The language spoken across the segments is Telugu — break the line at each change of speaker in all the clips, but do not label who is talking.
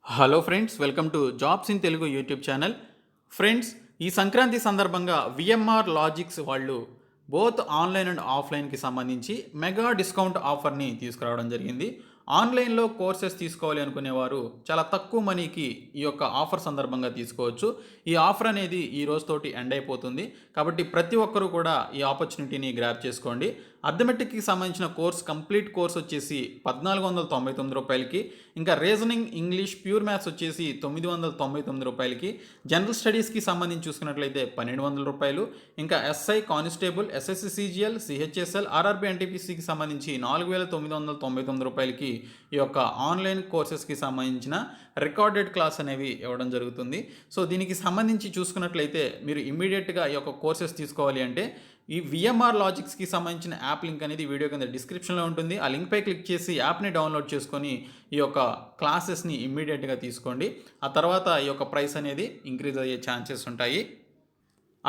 Hello friends, welcome to jobs in Telugu YouTube channel. Friends, ఈ సంక్రాంతి సందర్భంగా విఎంఆర్ లాజిక్స్ వాళ్ళు బోత్ ఆన్లైన్ అండ్ ఆఫ్లైన్కి సంబంధించి మెగా డిస్కౌంట్ ఆఫర్ని తీసుకురావడం జరిగింది. ఆన్లైన్లో కోర్సెస్ తీసుకోవాలి అనుకునేవారు చాలా తక్కువ మనీకి ఈ యొక్క ఆఫర్ సందర్భంగా తీసుకోవచ్చు. ఈ ఆఫర్ అనేది ఈ రోజుతోటి ఎండ్ అయిపోతుంది. కాబట్టి ప్రతి ఒక్కరూ కూడా ఈ ఆపర్చునిటీని గ్రాబ్ చేసుకోండి. అర్థమెటిక్కి సంబంధించిన కంప్లీట్ కోర్స్ వచ్చేసి రూ. 1499, ఇంకా రీజనింగ్, ఇంగ్లీష్, ప్యూర్ మ్యాథ్స్ వచ్చేసి రూ. 999, జనరల్ స్టడీస్కి సంబంధించి చూసుకున్నట్లయితే రూ. 1200, ఇంకా SI, constable, SSC CGL, CHSL, RRB ఎన్టీపీసీకి సంబంధించి రూ. 4999కి ఈ యొక్క ఆన్లైన్ కోర్సెస్కి సంబంధించిన రికార్డెడ్ క్లాస్ అనేవి ఇవ్వడం జరుగుతుంది. సో దీనికి సంబంధించి చూసుకున్నట్లయితే మీరు ఇమ్మీడియట్గా ఈ యొక్క కోర్సెస్ తీసుకోవాలి అంటే ఈ విఎంఆర్ లాజిక్స్కి సంబంధించిన యాప్ లింక్ అనేది వీడియో కింద డిస్క్రిప్షన్లో ఉంటుంది. ఆ లింక్పై క్లిక్ చేసి యాప్ని డౌన్లోడ్ చేసుకొని ఈ యొక్క క్లాసెస్ని ఇమ్మీడియట్గా తీసుకోండి. ఆ తర్వాత ఈ యొక్క ప్రైస్ అనేది ఇంక్రీజ్ అయ్యే ఛాన్సెస్ ఉంటాయి.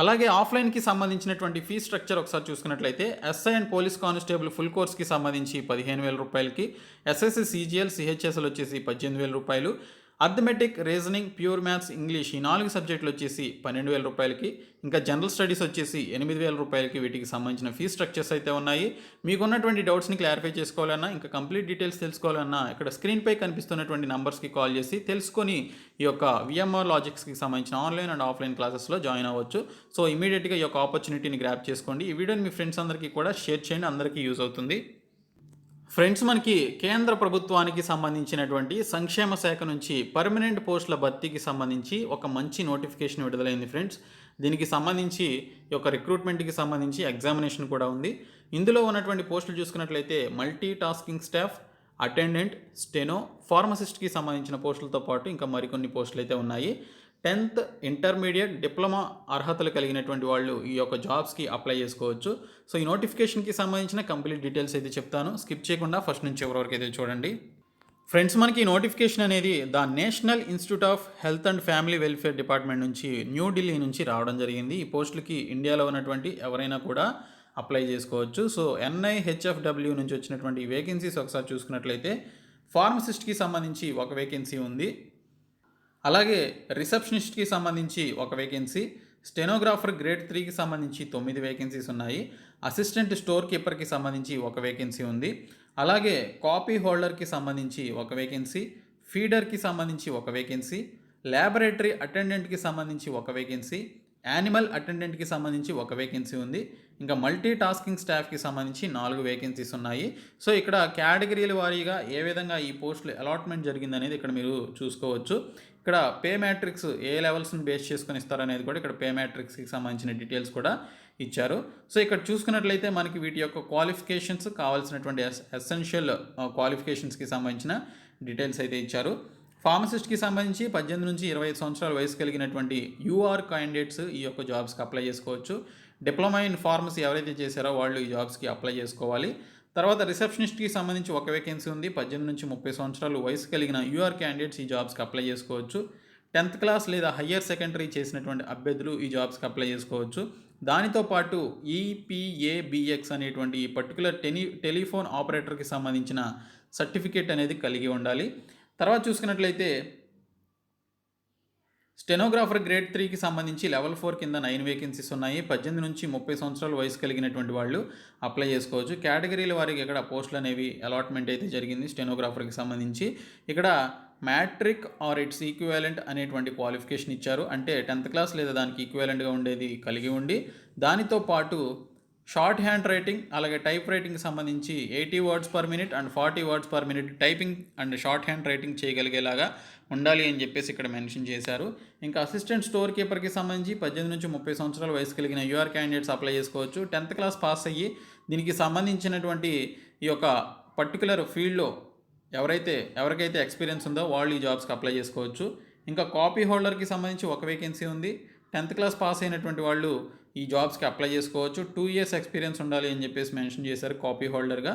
అలాగే ఆఫ్లైన్కి సంబంధించినటువంటి ఫీ స్ట్రక్చర్ ఒకసారి చూసుకున్నట్లయితే SI and police constable full కోర్స్కి సంబంధించి రూ. 15,000, ఎస్ఎస్సి సిజిఎల్, సిహెచ్ఎస్ఎల్ వచ్చేసి రూ. 18,000, arithmetic, reasoning, pure maths, English ఈ 4 సబ్జెక్టులు వచ్చేసి రూ. 12,000, ఇంకా జనరల్ స్టడీస్ వచ్చేసి రూ. 8,000 వీటికి సంబంధించిన ఫీ స్ట్రక్చర్స్ అయితే ఉన్నాయి. మీకున్నటువంటి డౌట్స్ని క్లారిఫై చేసుకోవాలన్నా, ఇంకా కంప్లీట్ డీటెయిల్స్ తెలుసుకోవాలన్నా ఇక్కడ స్క్రీన్పై కనిపిస్తున్నటువంటి నంబర్స్కి కాల్ చేసి తెలుసుకొని ఈ యొక్క విఎంఆర్ లాజిక్స్కి సంబంధించిన ఆన్లైన్ అండ్ ఆఫ్లైన్ క్లాసెస్లో జాయిన్ అవ్వచ్చు. సో ఇమీడియట్గా ఈ యొక్క ఆపర్చునిటీని గ్రాప్ చేసుకోండి. ఈ వీడియోని మీ ఫ్రెండ్స్ అందరికీ కూడా షేర్ చేయండి, అందరికీ యూజ్ అవుతుంది. ఫ్రెండ్స్, మనకి కేంద్ర ప్రభుత్వానికి సంబంధించినటువంటి సంక్షేమ శాఖ నుంచి పర్మనెంట్ పోస్టుల భర్తీకి సంబంధించి ఒక మంచి నోటిఫికేషన్ విడుదలైంది ఫ్రెండ్స్. దీనికి సంబంధించి ఈ యొక్క రిక్రూట్మెంట్కి సంబంధించి ఎగ్జామినేషన్ కూడా ఉంది. ఇందులో ఉన్నటువంటి పోస్టులు చూసుకున్నట్లయితే multi tasking staff, attendant, steno, ఫార్మసిస్ట్కి సంబంధించిన పోస్టులతో పాటు ఇంకా మరికొన్ని పోస్టులు అయితే ఉన్నాయి. 10th, ఇంటర్మీడియట్, డిప్లొమా అర్హతలు కలిగినటువంటి వాళ్ళు ఈ యొక్క జాబ్స్కి అప్లై చేసుకోవచ్చు. సో ఈ నోటిఫికేషన్కి సంబంధించిన కంప్లీట్ డీటెయిల్స్ అయితే చెప్తాను. స్కిప్ చేయకుండా ఫస్ట్ నుంచి ఎవరి వరకు అయితే చూడండి. ఫ్రెండ్స్, మనకి ఈ నోటిఫికేషన్ అనేది the national institute of health and family welfare department నుంచి న్యూఢిల్లీ నుంచి రావడం జరిగింది. ఈ పోస్టులకి ఇండియాలో ఉన్నటువంటి ఎవరైనా కూడా అప్లై చేసుకోవచ్చు. సో NIHFW నుంచి వచ్చినటువంటి వేకెన్సీస్ ఒకసారి చూసుకున్నట్లయితే ఫార్మసిస్ట్కి సంబంధించి ఒక వేకెన్సీ ఉంది. అలాగే రిసెప్షనిస్ట్కి సంబంధించి ఒక వేకెన్సీ, స్టెనోగ్రాఫర్ గ్రేడ్ 3కి సంబంధించి 9 వేకెన్సీస్ ఉన్నాయి. అసిస్టెంట్ స్టోర్ కీపర్కి సంబంధించి ఒక వేకెన్సీ ఉంది. అలాగే కాపీ హోల్డర్కి సంబంధించి ఒక వేకెన్సీ, ఫీడర్కి సంబంధించి ఒక వేకెన్సీ, ల్యాబొరేటరీ అటెండెంట్కి సంబంధించి ఒక వేకెన్సీ, యానిమల్ అటెండెంట్కి సంబంధించి ఒక వేకెన్సీ ఉంది. ఇంకా మల్టీ టాస్కింగ్ స్టాఫ్కి సంబంధించి 4 వేకెన్సీస్ ఉన్నాయి. సో ఇక్కడ కేటగిరీల వారీగా ఏ విధంగా ఈ పోస్టులు అలాట్మెంట్ జరిగిందనేది ఇక్కడ మీరు చూసుకోవచ్చు. ఇక్కడ పే మ్యాట్రిక్స్ ఏ లెవెల్స్ని బేస్ చేసుకొని ఇస్తారనేది కూడా ఇక్కడ పే మ్యాట్రిక్స్కి సంబంధించిన డీటెయిల్స్ కూడా ఇచ్చారు. సో ఇక్కడ చూసుకున్నట్లయితే మనకి వీటి యొక్క క్వాలిఫికేషన్స్, కావాల్సినటువంటి ఎసెన్షియల్ క్వాలిఫికేషన్స్కి సంబంధించిన డీటెయిల్స్ అయితే ఇచ్చారు. ఫార్మసిస్ట్కి సంబంధించి 18 నుంచి 25 సంవత్సరాల వయసు కలిగినటువంటి యూఆర్ క్యాండిడేట్స్ ఈ యొక్క జాబ్స్కి అప్లై చేసుకోవచ్చు. డిప్లొమా ఇన్ ఫార్మసీ ఎవరైతే చేశారో వాళ్ళు ఈ జాబ్స్కి అప్లై చేసుకోవాలి. తర్వాత రిసెప్షనిస్ట్కి సంబంధించి ఒక వేకెన్సీ ఉంది. 18 నుంచి 30 సంవత్సరాలు వయసు కలిగిన యూఆర్ క్యాండిడేట్స్ ఈ జాబ్స్కి అప్లై చేసుకోవచ్చు. 10th క్లాస్ లేదా హయ్యర్ సెకండరీ చేసినటువంటి అభ్యర్థులు ఈ జాబ్స్కి అప్లై చేసుకోవచ్చు. దానితో పాటు EPABX అనేటువంటి ఈ పర్టికులర్ టెలిఫోన్ ఆపరేటర్కి సంబంధించిన సర్టిఫికేట్ అనేది కలిగి ఉండాలి. తర్వాత చూసుకున్నట్లయితే స్టెనోగ్రాఫర్ గ్రేడ్ 3కి సంబంధించి లెవెల్ 4 కింద 9 వేకెన్సీస్ ఉన్నాయి. 18 నుంచి 30 సంవత్సరాల వయసు కలిగినటువంటి వాళ్ళు అప్లై చేసుకోవచ్చు. కేటగిరీల వారికి ఇక్కడ పోస్టులు అనేవి అలాట్మెంట్ అయితే జరిగింది. స్టెనోగ్రాఫర్కి సంబంధించి ఇక్కడ మ్యాట్రిక్ ఆర్ ఇట్స్ ఈక్వివాలెంట్ అనేటువంటి క్వాలిఫికేషన్ ఇచ్చారు. అంటే 10th క్లాస్ లేదా దానికి ఈక్వివాలెంట్గా ఉండేది కలిగి ఉండి, దానితో పాటు షార్ట్ హ్యాండ్ రైటింగ్ అలాగే టైప్ రైటింగ్కి సంబంధించి 80 words per minute and 40 words per minute typing and short hand writing చేయగలిగేలాగా ఉండాలి అని చెప్పేసి ఇక్కడ మెన్షన్ చేశారు. ఇంకా అసిస్టెంట్ స్టోర్ కీపర్కి సంబంధించి 18 నుంచి 30 సంవత్సరాల వయసు కలిగిన యూఆర్ క్యాండిడేట్స్ అప్లై చేసుకోవచ్చు. 10th క్లాస్ పాస్ అయ్యి దీనికి సంబంధించినటువంటి ఈ యొక్క పర్టికులర్ ఫీల్డ్లో ఎవరికైతే ఎక్స్పీరియన్స్ ఉందో వాళ్ళు ఈ జాబ్స్కి అప్లై చేసుకోవచ్చు. ఇంకా కాపీ హోల్డర్కి సంబంధించి ఒక వేకెన్సీ ఉంది. 10th క్లాస్ పాస్ అయినటువంటి వాళ్ళు ఈ జాబ్స్కి అప్లై చేసుకోవచ్చు. 2 years ఎక్స్పీరియన్స్ ఉండాలి అని చెప్పేసి మెన్షన్ చేశారు కాపీ హోల్డర్గా.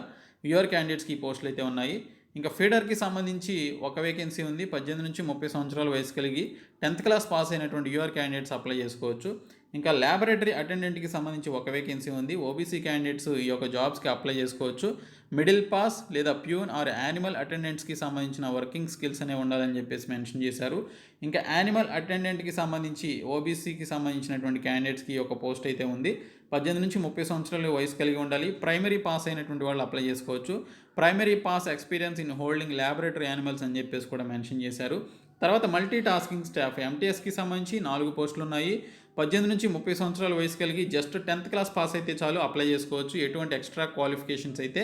యూఆర్ క్యాండిడేట్స్కి ఈ పోస్టులు అయితే ఉన్నాయి. ఇంకా ఫీడర్కి సంబంధించి ఒక వేకెన్సీ ఉంది. 18 నుంచి 30 సంవత్సరాల వయసు కలిగి 10th క్లాస్ పాస్ అయినటువంటి యూఆర్ క్యాండిడేట్స్ అప్లై చేసుకోవచ్చు. ఇంకా ల్యాబొరేటరీ అటెండెంట్కి సంబంధించి ఒక వేకెన్సీ ఉంది. ఓబీసీ క్యాండిడేట్స్ ఈ యొక్క జాబ్స్కి అప్లై చేసుకోవచ్చు. మిడిల్ పాస్ లేదా ప్యూన్ ఆర్ యానిమల్ అటెండెంట్స్కి సంబంధించిన వర్కింగ్ స్కిల్స్ అనేవి ఉండాలని చెప్పేసి మెన్షన్ చేశారు. ఇంకా యానిమల్ అటెండెంట్కి సంబంధించి ఓబీసీకి సంబంధించినటువంటి క్యాండిడేట్స్కి ఒక పోస్ట్ అయితే ఉంది. 18 నుంచి 30 సంవత్సరాల వయసు కలిగి ఉండాలి. ప్రైమరీ పాస్ అయినటువంటి వాళ్ళు అప్లై చేసుకోవచ్చు. Primary pass experience in holding laboratory animals అని చెప్పేసి కూడా మెన్షన్ చేశారు. తర్వాత మల్టీ టాస్కింగ్ స్టాఫ్ ఎంటీఎస్కి సంబంధించి 4 పోస్టులు ఉన్నాయి. 18 నుంచి 30 సంవత్సరాల వయసు కలిగి జస్ట్ 10th క్లాస్ పాస్ అయితే చాలు, అప్లై చేసుకోవచ్చు. ఎటువంటి ఎక్స్ట్రా క్వాలిఫికేషన్స్ అయితే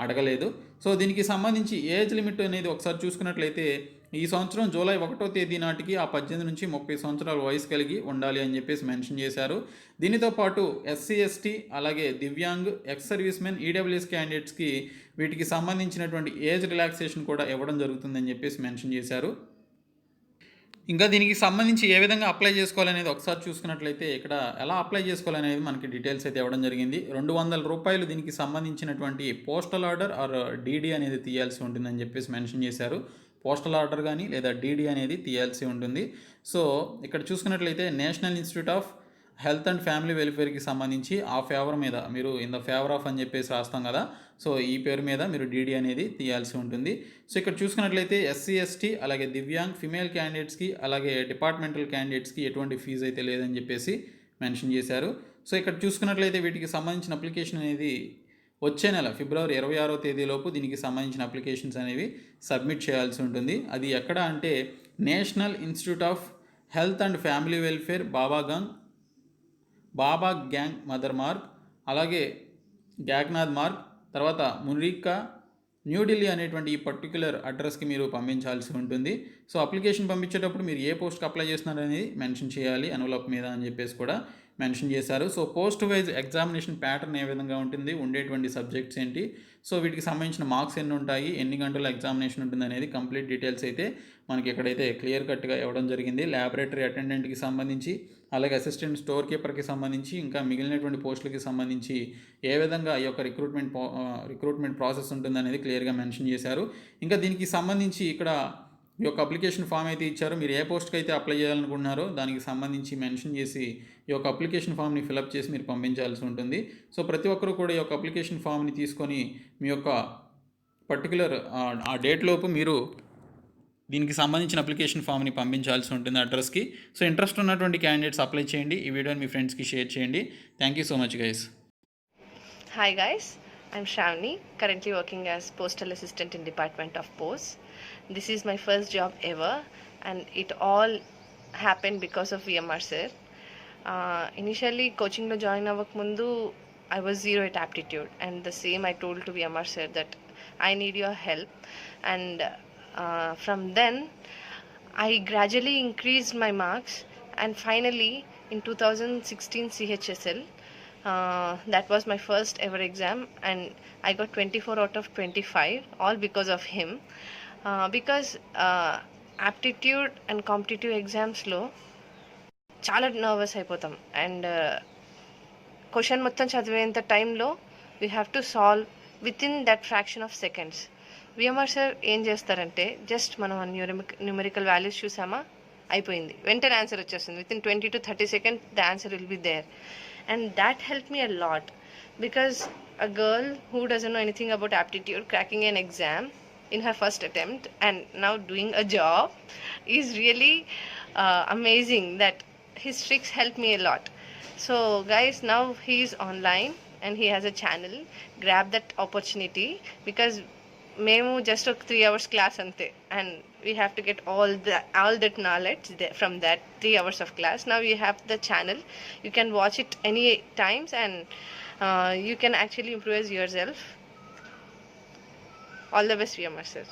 అడగలేదు. సో దీనికి సంబంధించి ఏజ్ లిమిట్ అనేది ఒకసారి చూసుకున్నట్లయితే ఈ సంవత్సరం జూలై 1వ తేదీ నాటికి ఆ 18 నుంచి 30 సంవత్సరాల వయసు కలిగి ఉండాలి అని చెప్పేసి మెన్షన్ చేశారు. దీనితో పాటు ఎస్సీ ఎస్టీ అలాగే దివ్యాంగ్, ఎక్స్ సర్వీస్ మెన్, ఈడబ్ల్యూఎస్ క్యాండిడేట్స్కి వీటికి సంబంధించినటువంటి ఏజ్ రిలాక్సేషన్ కూడా ఇవ్వడం జరుగుతుందని చెప్పేసి మెన్షన్ చేశారు. ఇంకా దీనికి సంబంధించి ఏ విధంగా అప్లై చేసుకోవాలనేది ఒకసారి చూసుకున్నట్లయితే ఇక్కడ ఎలా అప్లై చేసుకోవాలనేది మనకి డీటెయిల్స్ అయితే ఇవ్వడం జరిగింది. 200 రూపాయలు దీనికి సంబంధించినటువంటి పోస్టల్ ఆర్డర్ ఆర్ డీడీ అనేది తీయాల్సి ఉంటుందని చెప్పేసి మెన్షన్ చేశారు. పోస్టల్ ఆర్డర్ కానీ లేదా డీడీ అనేది తీయాల్సి ఉంటుంది. సో ఇక్కడ చూసుకున్నట్లయితే national institute of health and family వెల్ఫేర్కి సంబంధించి ఆ ఫేవర్ మీద మీరు ఇన్ ద ఫేవర్ ఆఫ్ అని చెప్పేసి రాస్తాం కదా, సో ఈ పేరు మీద మీరు డీడీ అనేది తీయాల్సి ఉంటుంది. సో ఇక్కడ చూసుకున్నట్లయితే ఎస్సీ ఎస్టీ అలాగే దివ్యాంగ్ ఫిమేల్ క్యాండిడేట్స్కి అలాగే డిపార్ట్మెంటల్ క్యాండిడేట్స్కి ఎటువంటి ఫీజు అయితే లేదని చెప్పేసి మెన్షన్ చేశారు. సో ఇక్కడ చూసుకున్నట్లయితే వీటికి సంబంధించిన అప్లికేషన్ అనేది వచ్చే నెల ఫిబ్రవరి 26వ తేదీలోపు దీనికి సంబంధించిన అప్లికేషన్స్ అనేవి సబ్మిట్ చేయాల్సి ఉంటుంది. అది ఎక్కడ అంటే national institute of health and family welfare Baba gang mother Marg, అలాగే గ్యాగ్నాథ్ మార్గ్, తర్వాత మురికా, న్యూఢిల్లీ అనేటువంటి ఈ పర్టిక్యులర్ అడ్రస్కి మీరు పంపించాల్సి ఉంటుంది. సో అప్లికేషన్ పంపించేటప్పుడు మీరు ఏ పోస్ట్కి అప్లై చేస్తున్నారనేది మెన్షన్ చేయాలి ఎన్వలప్ మీద అని చెప్పేసి కూడా మెన్షన్ చేశారు. So post wise examination pattern ఏ విధంగా ఉంటుంది, ఉండేటువంటి సబ్జెక్ట్స్ ఏంటి, సో వీటికి సంబంధించిన మార్క్స్ ఎన్ని ఉంటాయి, ఎన్ని గంటల ఎగ్జామినేషన్ ఉంటుంది అనేది కంప్లీట్ డీటెయిల్స్ అయితే మనకి ఎక్కడైతే క్లియర్ కట్గా ఇవ్వడం జరిగింది. ల్యాబొరేటరీ అటెండెంట్కి సంబంధించి అలాగే అసిస్టెంట్ స్టోర్ కీపర్కి సంబంధించి ఇంకా మిగిలినటువంటి పోస్టులకి సంబంధించి ఏ విధంగా ఈ యొక్క రిక్రూట్మెంట్ ప్రాసెస్ ఉంటుందనేది క్లియర్గా మెన్షన్ చేశారు. ఇంకా దీనికి సంబంధించి ఇక్కడ ఈ యొక్క అప్లికేషన్ ఫామ్ అయితే ఇచ్చారు. మీరు ఏ పోస్ట్కి అయితే అప్లై చేయాలనుకుంటున్నారో దానికి సంబంధించి మెన్షన్ చేసి ఈ యొక్క అప్లికేషన్ ఫామ్ని ఫిలప్ చేసి మీరు పంపించాల్సి ఉంటుంది. సో ప్రతి ఒక్కరూ కూడా ఈ యొక్క అప్లికేషన్ ఫామ్ని తీసుకొని మీ యొక్క పర్టికులర్ ఆ డేట్లోపు మీరు దీనికి సంబంధించిన అప్లికేషన్ ఫామ్ని పంపించాల్సి ఉంటుంది అడ్రస్కి. సో ఇంట్రెస్ట్ ఉన్నటువంటి క్యాండిడేట్స్ అప్లై చేయండి. ఈ వీడియోని మీ ఫ్రెండ్స్కి షేర్ చేయండి. Thank you so much guys.
Hi guys, I'm Shravani, currently working as postal assistant in Department of Post. This is my first job ever and it all happened because of VMR sir. Initially coaching lo join avak mundu I was zero at aptitude and the same I told to VMR sir that I need your help, and from then I gradually increased my marks and finally in 2016 CHSL, that was my first ever exam and I got 24 out of 25, all because of him. Because aptitude and competitive exams లో చాలా నర్వస్ అయిపోతాం అండ్ క్వశ్చన్ మొత్తం చదివేంత టైంలో we have to solve with in that fraction of seconds. VMR sir ఏం చేస్తారంటే జస్ట్ మనం న్యూమరికల్ వాల్యూస్ చూసామా అయిపోయింది, వెంటనే ఆన్సర్ వచ్చేస్తుంది. Within 20 to 30 seconds the answer will be there and that helped me a lot because a girl who doesn't know anything about aptitude cracking an exam in her first attempt and now doing a job is really amazing. That his tricks helped me a lot. So guys, now he is online and he has a channel. Grab that opportunity because మేము జస్ట్ ఒక 3 hours క్లాస్ అంతే and we have to get all that knowledge from that 3 hours of class. Now you have the channel, you can watch it any times and you can actually improve yourself. All the best, VMR sir.